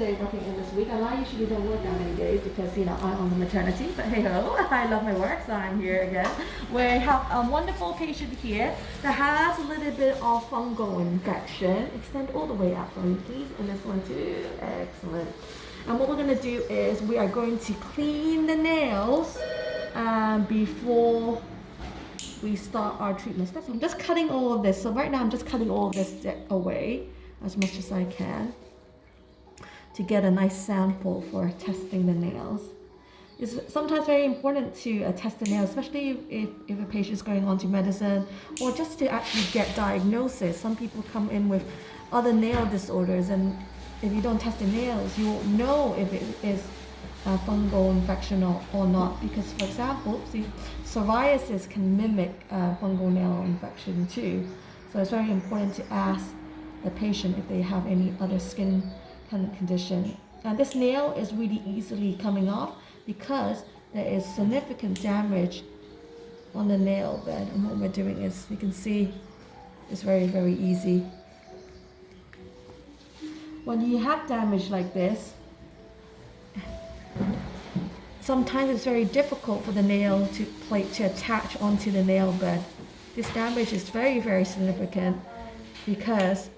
day working in this week, and I usually don't work that many days because, you know, I'm on the maternity, but hey ho, I love my work, so I'm here again. We have a wonderful patient here that has a little bit of fungal infection. Extend all the way out for me, please, and this one too. Excellent. And what we're going to do is we are going to clean the nails before we start our treatment steps. I'm just cutting all of this. So right now I'm just cutting all of this away as much as I can to get a nice sample for testing the nails. It's sometimes very important to test the nails, especially if a patient is going on to medicine, or just to actually get diagnosis. Some people come in with other nail disorders, and if you don't test the nails, you won't know if it is a fungal infection or not. Because, for example, see, psoriasis can mimic fungal nail infection too. So it's very important to ask the patient if they have any other skin kind of condition. And this nail is really easily coming off because there is significant damage on the nail bed. And what we're doing is, you can see, it's very, very easy. When you have damage like this, sometimes it's very difficult for the nail to attach onto the nail bed. This damage is very, very significant because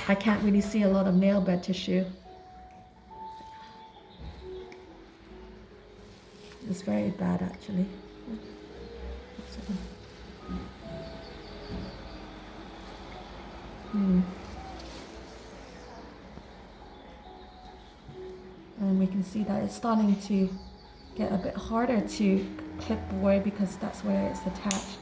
I can't really see a lot of nail bed tissue. It's very bad, actually. And we can see that it's starting to get a bit harder to clip away because that's where it's attached.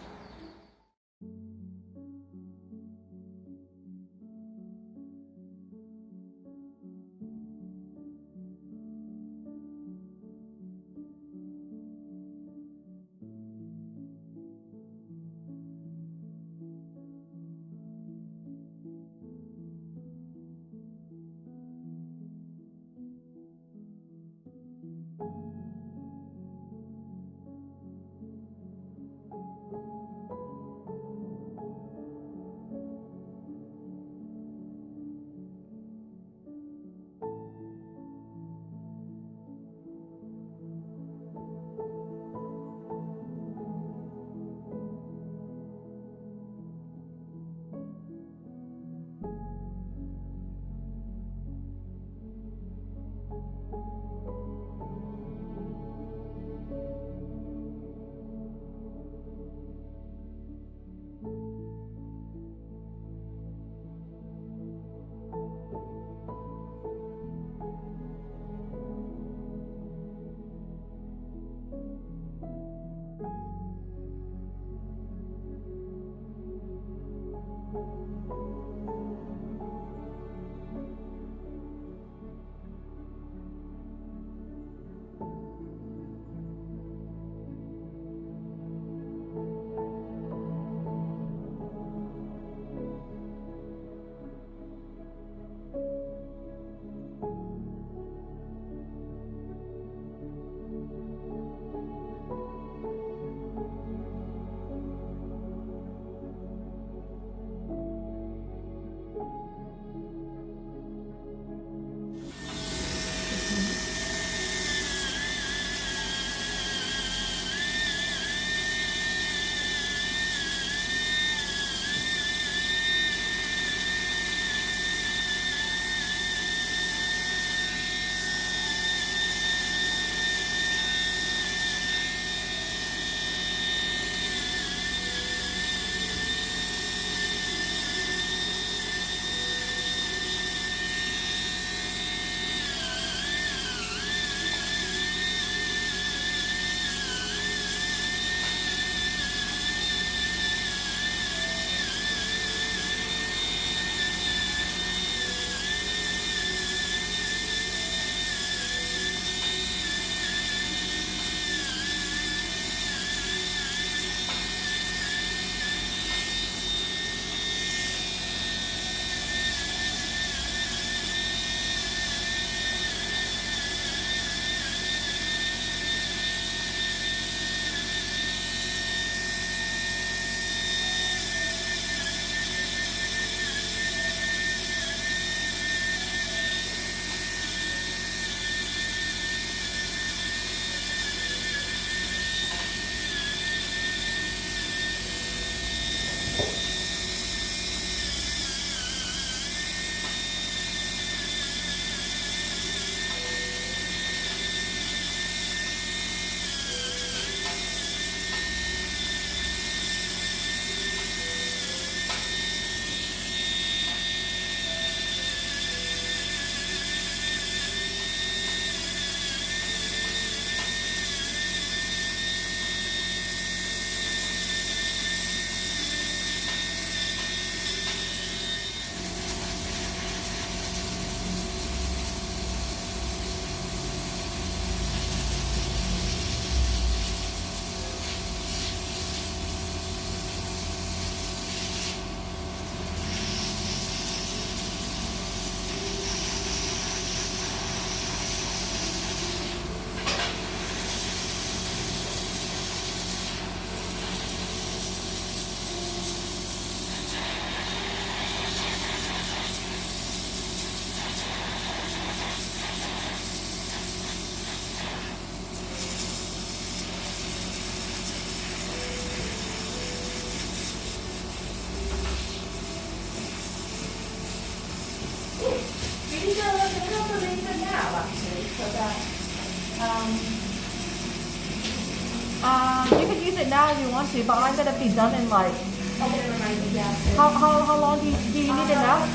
You can use it now if you want to, but I'm gonna be done in like. Okay, never mind. Yeah. How long do you need it now?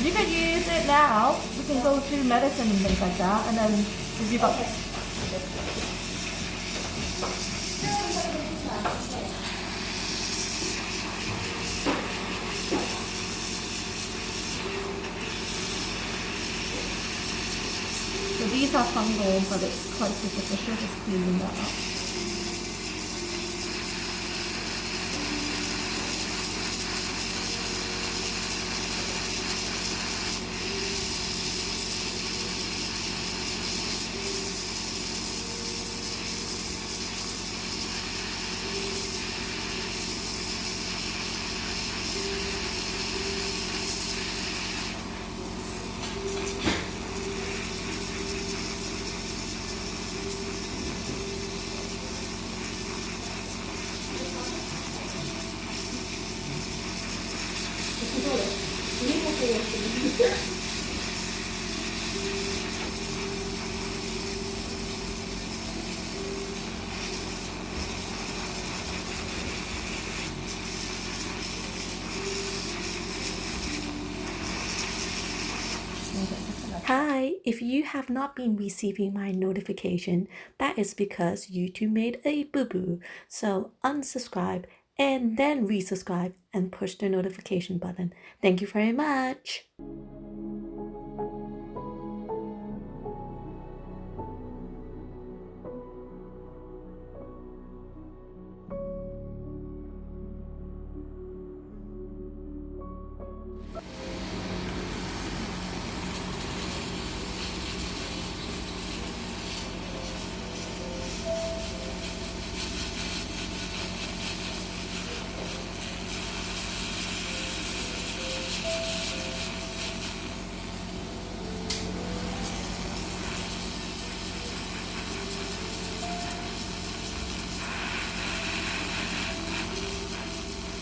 You can use it now. We can go to medicine and things like that, and then if you got. So these are fungal, but it's quite superficial. Just cleaning that up. Hi, if you have not been receiving my notification, that is because YouTube made a boo-boo. So unsubscribe and then resubscribe and push the notification button. Thank you very much.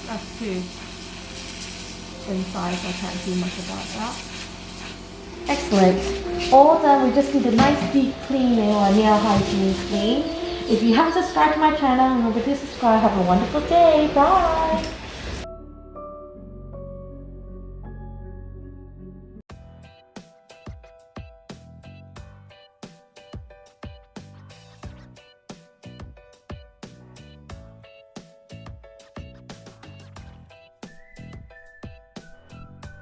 That's two inside, so I can't do much about that. Excellent. All done. We just need a nice deep cleaning or nail hygiene clean. If you haven't subscribed to my channel, remember to subscribe. Have a wonderful day. Bye.